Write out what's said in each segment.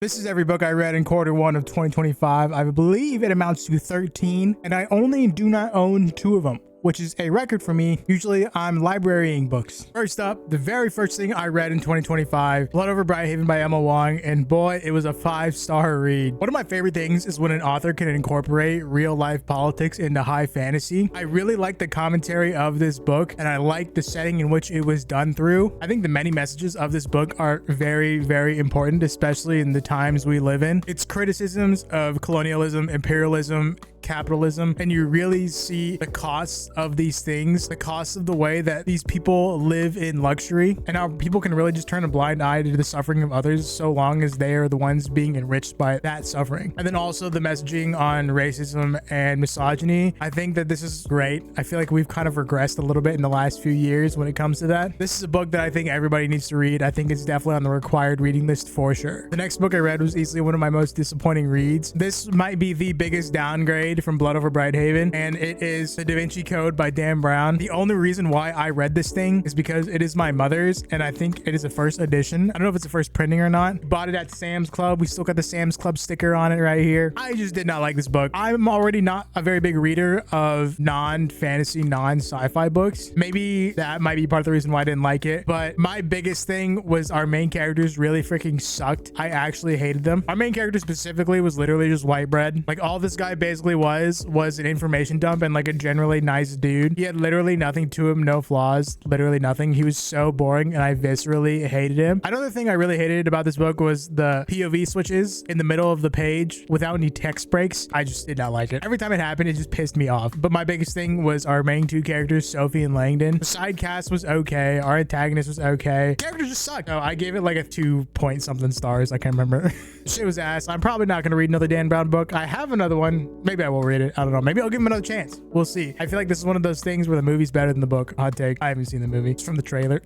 This is every book I read in Q1 of 2025. I believe it amounts to 13, and I only do not own 2 of them, which is a record for me. Usually I'm librarying books. First up, the very first thing I read in 2025, Blood Over Brighthaven by Emma Wong, and boy, it was a 5-star read. One of my favorite things is when an author can incorporate real life politics into high fantasy. I really like the commentary of this book, and I like the setting in which it was done through. I think the many messages of this book are very, very important, especially in the times we live in. It's criticisms of colonialism, imperialism, capitalism, and you really see the costs of these things, the costs of the way that these people live in luxury, and how people can really just turn a blind eye to the suffering of others so long as they are the ones being enriched by that suffering. And then also the messaging on racism and misogyny. I think that this is great. I feel like we've kind of regressed a little bit in the last few years when it comes to that. This is a book that I think everybody needs to read. I think it's definitely on the required reading list for sure. The next book I read was easily one of my most disappointing reads. This might be the biggest downgrade from Blood Over Brighthaven, and it is the Da Vinci Code by Dan Brown. The only reason why I read this thing is because it is my mother's, and I think it is a first edition. I don't know if it's a first printing or not. Bought it at Sam's Club. We still got the Sam's Club sticker on it right here. I just did not like this book. I'm already not a very big reader of non-fantasy, non-sci-fi books. Maybe that might be part of the reason why I didn't like it, but my biggest thing was our main characters really freaking sucked. I actually hated them. Our main character specifically was literally just white bread. Like, all this guy basically was an information dump and like a generally nice dude. He had literally nothing to him, no flaws, literally nothing. He was so boring, and I viscerally hated him. Another thing I really hated about this book was the POV switches in the middle of the page without any text breaks. I just did not like it. Every time it happened, it just pissed me off. But my biggest thing was our main 2 characters, Sophie and Langdon. The side cast was okay. Our antagonist was okay. Characters just sucked. So I gave it like a 2 point something stars. I can't remember. Shit was ass. I'm probably not going to read another Dan Brown book. I have another one. Maybe I will read it. I don't know. Maybe I'll give him another chance. We'll see. I feel like this is one of those things where the movie's better than the book. Hot take. I haven't seen the movie. It's from the trailer.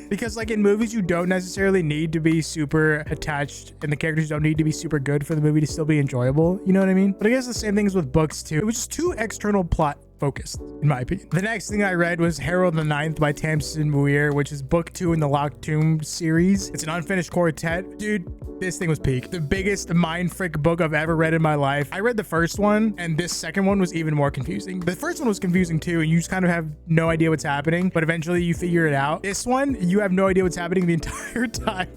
Because like in movies, you don't necessarily need to be super attached, and the characters don't need to be super good for the movie to still be enjoyable. You know what I mean? But I guess the same things with books too. It was just too external plot focused, in my opinion. The next thing I read was Harrow The Ninth by Tamsin Muir, which is book 2 in the Locked Tomb series. It's an unfinished quartet. Dude, this thing was peak. The biggest mind frick book I've ever read in my life. I read the first one, and this second one was even more confusing. The first one was confusing too, and you just kind of have no idea what's happening, but eventually you figure it out. This one, you have no idea what's happening the entire time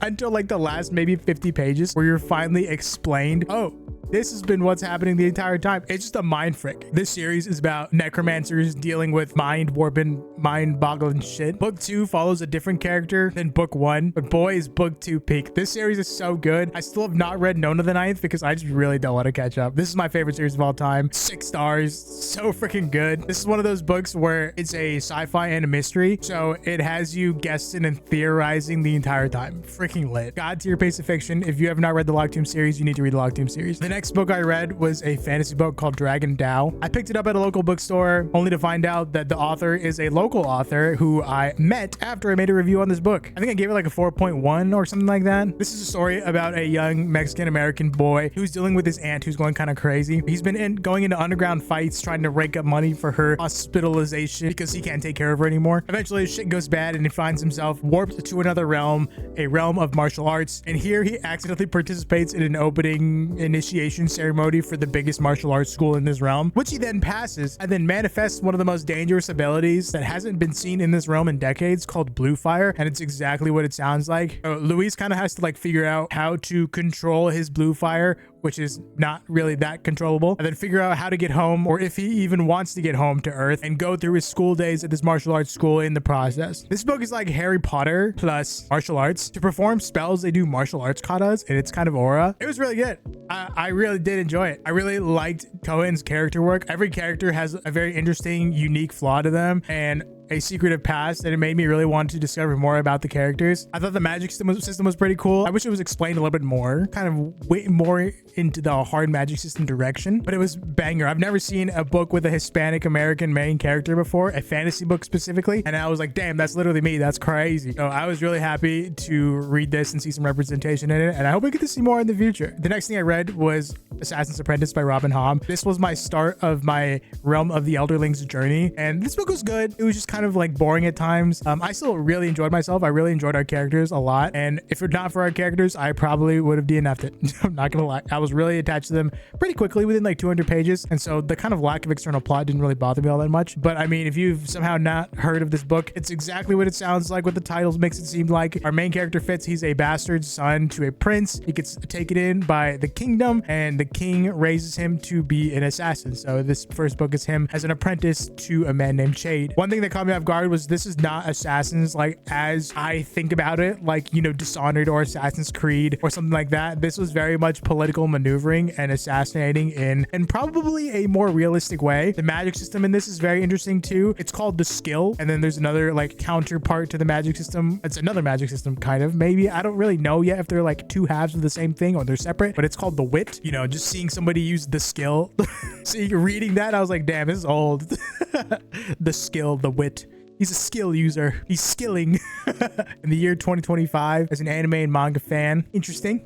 until like the last maybe 50 pages where you're finally explained, oh, this has been what's happening the entire time. It's just a mind frick. This series is about necromancers dealing with mind warping, mind boggling shit. Book 2 follows a different character than book 1, but boy, is book 2 peak. This series is so good. I still have not read Nona the Ninth because I just really don't want to catch up. This is my favorite series of all time. 6 stars. So freaking good. This is one of those books where it's a sci-fi and a mystery, so it has you guessing and theorizing the entire time. Freaking lit. God tier piece of fiction. If you have not read the Locked Tomb series, you need to read the Locked Tomb series. The next book I read was a fantasy book called DragonDao. I picked it up at a local bookstore only to find out that the author is a local author who I met after I made a review on this book. I think I gave it like a 4.1 or something like that. This is a story about a young Mexican-American boy who's dealing with his aunt who's going kind of crazy. He's been going into underground fights trying to rake up money for her hospitalization because he can't take care of her anymore. Eventually shit goes bad and he finds himself warped to another realm, a realm of martial arts, and here he accidentally participates in an opening initiation ceremony for the biggest martial arts school in this realm, which he then passes and then manifests one of the most dangerous abilities that hasn't been seen in this realm in decades, called blue fire, and it's exactly what it sounds like. Luis kind of has to like figure out how to control his blue fire, which is not really that controllable, and then figure out how to get home, or if he even wants to get home to Earth, and go through his school days at this martial arts school in the process. This book is like Harry Potter plus martial arts. To perform spells, they do martial arts katas, and it's kind of aura. It was really good. I really did enjoy it. I really liked Cohen's character work. Every character has a very interesting, unique flaw to them, and a secretive past, and it made me really want to discover more about the characters. I thought the magic system was pretty cool. I wish it was explained a little bit more, kind of way more into the hard magic system direction, but it was banger. I've never seen a book with a Hispanic American main character before, a fantasy book specifically, and I was like, damn, that's literally me. That's crazy. So I was really happy to read this and see some representation in it, and I hope we get to see more in the future. The next thing I read was Assassin's Apprentice by Robin Hobb. This was my start of my Realm of the Elderlings journey, and this book was good. It was just kind kind of like boring at times. I still really enjoyed myself. I really enjoyed our characters a lot. And if it not for our characters, I probably would have DNF'd it. I'm not gonna lie. I was really attached to them pretty quickly within like 200 pages. And so the kind of lack of external plot didn't really bother me all that much. But I mean, if you've somehow not heard of this book, it's exactly what it sounds like. What the titles makes it seem like. Our main character Fitz, he's a bastard son to a prince. He gets taken in by the kingdom and the king raises him to be an assassin. So this first book is him as an apprentice to a man named Shade. One thing that caught me off guard was this is not Assassins like as I think about it, like, you know, Dishonored or Assassin's Creed or something like that. This was very much political maneuvering and assassinating in probably a more realistic way. The magic system in this is very interesting too. It's called the skill, and then there's another like counterpart to the magic system. It's another magic system kind of, maybe. I don't really know yet if they're like two halves of the same thing or they're separate, but it's called the wit. You know, just seeing somebody use the skill. See, reading that, I was like, damn, this is old. The skill, the wit. He's a skill user. He's skilling. In the year 2025 as an anime and manga fan. Interesting.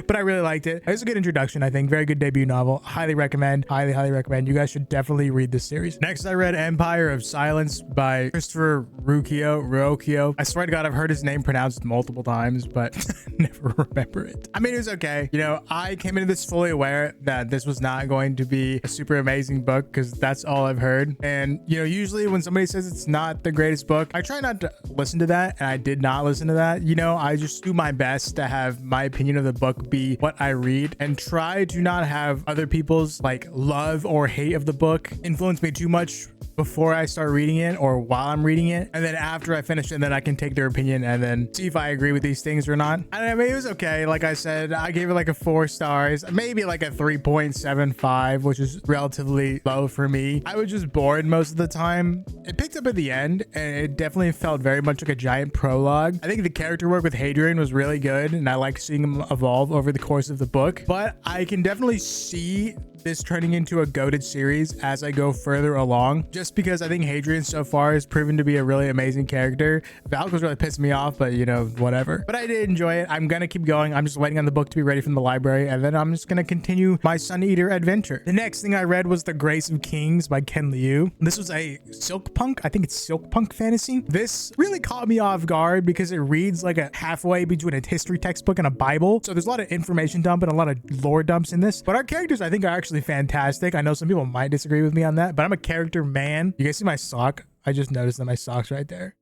But I really liked it. It was a good introduction, I think. Very good debut novel. Highly recommend. Highly recommend. You guys should definitely read this series. Next, I read Empire of Silence by Christopher Ruocchio. I swear to God, I've heard his name pronounced multiple times, but never remember it. I mean, it was okay. You know, I came into this fully aware that this was not going to be a super amazing book because that's all I've heard. And, you know, usually when somebody says it's not the greatest book, I try not to listen to that. And I did not listen to that. You know, I just do my best to have my opinion of the book be what I read and try to not have other people's like love or hate of the book influence me too much before I start reading it or while I'm reading it. And then after I finish it, then I can take their opinion and then see if I agree with these things or not. I mean, it was okay. Like I said, I gave it like a 4 stars, maybe like a 3.75, which is relatively low for me. I was just bored most of the time. It picked up at the end and it definitely felt very much like a giant prologue. I think the character work with Hadrian was really good and I like seeing him evolve over the course of the book, but I can definitely see this turning into a goated series as I go further along, just because I think Hadrian so far has proven to be a really amazing character. Valk was really pissing me off, but you know, whatever. But I did enjoy it. I'm gonna keep going. I'm just waiting on the book to be ready from the library, and then I'm just gonna continue my Sun Eater adventure. The next thing I read was The Grace of Kings by Ken Liu. This was a silk punk. I think it's silk punk fantasy. This really caught me off guard because it reads like a halfway between a history textbook and a Bible. So there's a lot of information dump and a lot of lore dumps in this, but our characters I think are actually fantastic. I know some people might disagree with me on that, but I'm a character man. You guys see my sock? I just noticed that my sock's right there.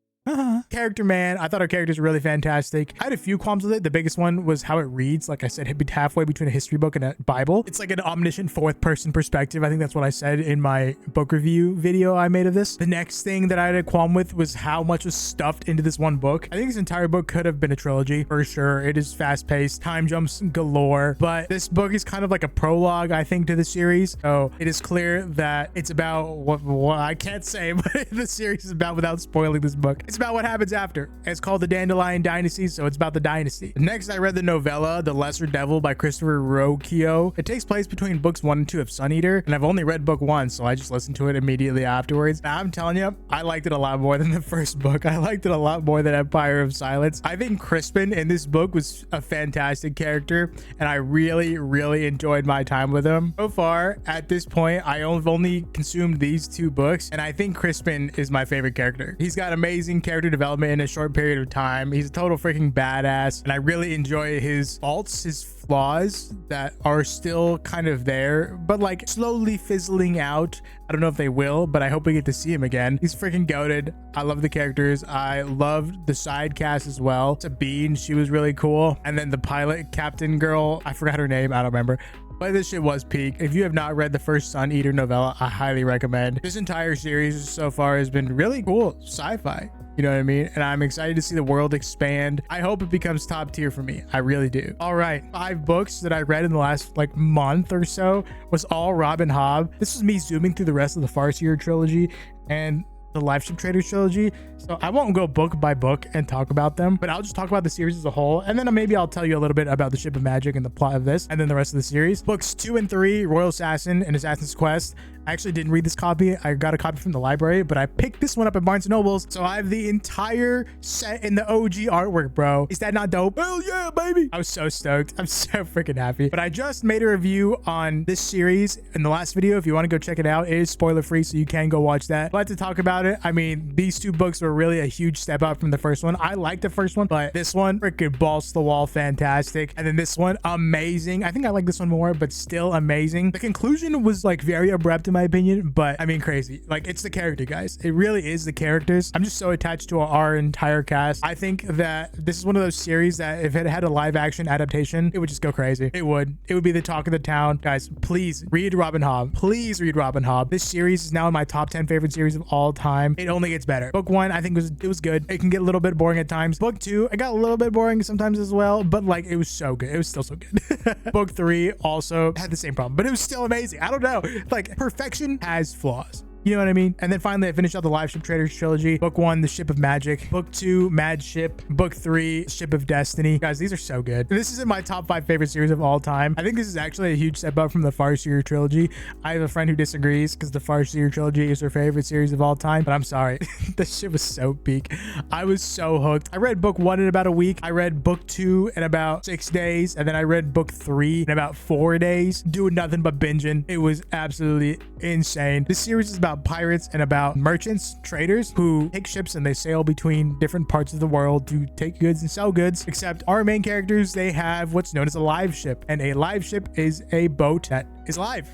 Character man. I thought our characters were really fantastic. I had a few qualms with it. The biggest one was how it reads. Like I said, it'd be halfway between a history book and a Bible. It's like an omniscient fourth person perspective. I think that's what I said in my book review video I made of this. The next thing that I had a qualm with was how much was stuffed into this one book. I think this entire book could have been a trilogy for sure. It is fast paced, time jumps galore, but this book is kind of like a prologue, I think, to the series. So it is clear that it's about what I can't say, but the series is about without spoiling this book. It's about what happens after. It's called the Dandelion Dynasty, so it's about the dynasty. Next, I read the novella The Lesser Devil by Christopher Ruocchio. It takes place between books 1 and 2 of Sun Eater, and I've only read book 1, so I just listened to it immediately afterwards. Now, I'm telling you, I liked it a lot more than the first book. I liked it a lot more than Empire of Silence. I think Crispin in this book was a fantastic character, and I really enjoyed my time with him. So far, at this point, I have only consumed these 2 books, and I think Crispin is my favorite character. He's got amazing character development in a short period of time. He's a total freaking badass, and I really enjoy his faults, his flaws that are still kind of there, but like slowly fizzling out. I don't know if they will, but I hope we get to see him again. He's freaking goated. I love the characters. I loved the side cast as well. Sabine, she was really cool. And then the pilot captain girl, I forgot her name. I don't remember. But this shit was peak. If you have not read the first Sun Eater novella, I highly recommend. This entire series so far has been really cool sci-fi. You know what I mean? And I'm excited to see the world expand. I hope it becomes top tier for me. I really do. All right. 5 books that I read in the last like month or so was all Robin Hobb. This was me zooming through the rest of the Farseer trilogy and the Lifeship Traders trilogy. So I won't go book by book and talk about them, but I'll just talk about the series as a whole. And then maybe I'll tell you a little bit about the Ship of Magic and the plot of this, and then the rest of the series. Books 2 and 3, Royal Assassin and Assassin's Quest. I actually didn't read this copy. I got a copy from the library, but I picked this one up at Barnes & Noble's. So I have the entire set in the OG artwork, bro. Is that not dope? Hell yeah, baby. I was so stoked. I'm so freaking happy. But I just made a review on this series in the last video. If you want to go check it out, it is spoiler free, so you can go watch that. But to talk about it, I mean, these two books were really a huge step up from the first one. I liked the first one, but this one, freaking balls to the wall, fantastic. And then this one, amazing. I think I like this one more, but still amazing. The conclusion was like very abrupt in my opinion, but I mean, crazy. Like, it's the character, guys. It really is the characters. I'm just so attached to our entire cast. I think that this is one of those series that if it had a live action adaptation, it would just go crazy. It would be the talk of the town. Guys, please read Robin Hobb. Please read Robin Hobb. This series is now in my top 10 favorite series of all time. It only gets better. Book 1, I think it was good. It can get a little bit boring at times. Book 2, it got a little bit boring sometimes as well, but like, it was so good. It was still so good. Book 3 also had the same problem, but it was still amazing. I don't know. Like, perfection has flaws. You know what I mean? And then finally, I finished out the Live Ship Traders trilogy. Book 1, The Ship of Magic. Book 2, Mad Ship. Book 3, Ship of Destiny. Guys, these are so good. This is in my top 5 favorite series of all time. I think this is actually a huge step up from the Farseer trilogy. I have a friend who disagrees because the Farseer trilogy is her favorite series of all time, but I'm sorry. This shit was so peak. I was so hooked. I read book 1 in about a week. I read book 2 in about 6 days. And then I read book 3 in about 4 days, doing nothing but binging. It was absolutely insane. This series is about pirates and about merchants, traders who take ships and they sail between different parts of the world to take goods and sell goods. Except our main characters, they have what's known as a live ship, and a live ship is a boat that is live.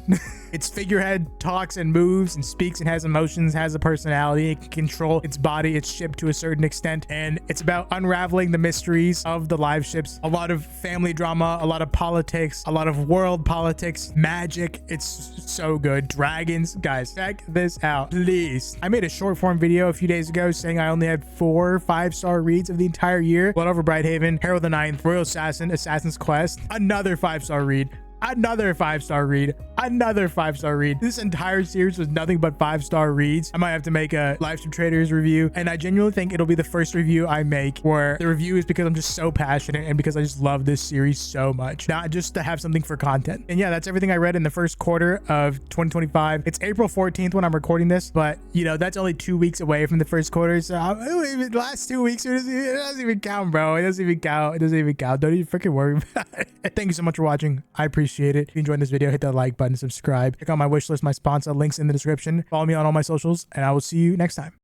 Its figurehead talks and moves and speaks and has emotions, has a personality. It can control its body, its ship to a certain extent, and it's about unraveling the mysteries of the live ships. A lot of family drama, a lot of politics, a lot of world politics, magic. It's so good. Dragons. Guys, check this out, please. I made a short form video a few days ago saying I only had 4 5-star reads of the entire year. Blood Over Brighthaven, Harrow the Ninth, Royal Assassin, Assassin's Quest, another 5-star read. Another 5-star read, another 5-star read. This entire series was nothing but 5-star reads. I might have to make a Live Ship Traders review, and I genuinely think it'll be the first review I make where the review is because I'm just so passionate and because I just love this series so much, not just to have something for content. And yeah, that's everything I read in the first quarter of 2025. It's April 14th when I'm recording this, but you know, that's only 2 weeks away from the first quarter. So the last 2 weeks, it doesn't even count, bro. It doesn't even count. It doesn't even count. Don't even freaking worry about it. Thank you so much for watching. I appreciate it. If you enjoyed this video, hit that like button, subscribe, check out my wish list, my sponsor, links in the description. Follow me on all my socials, and I will see you next time.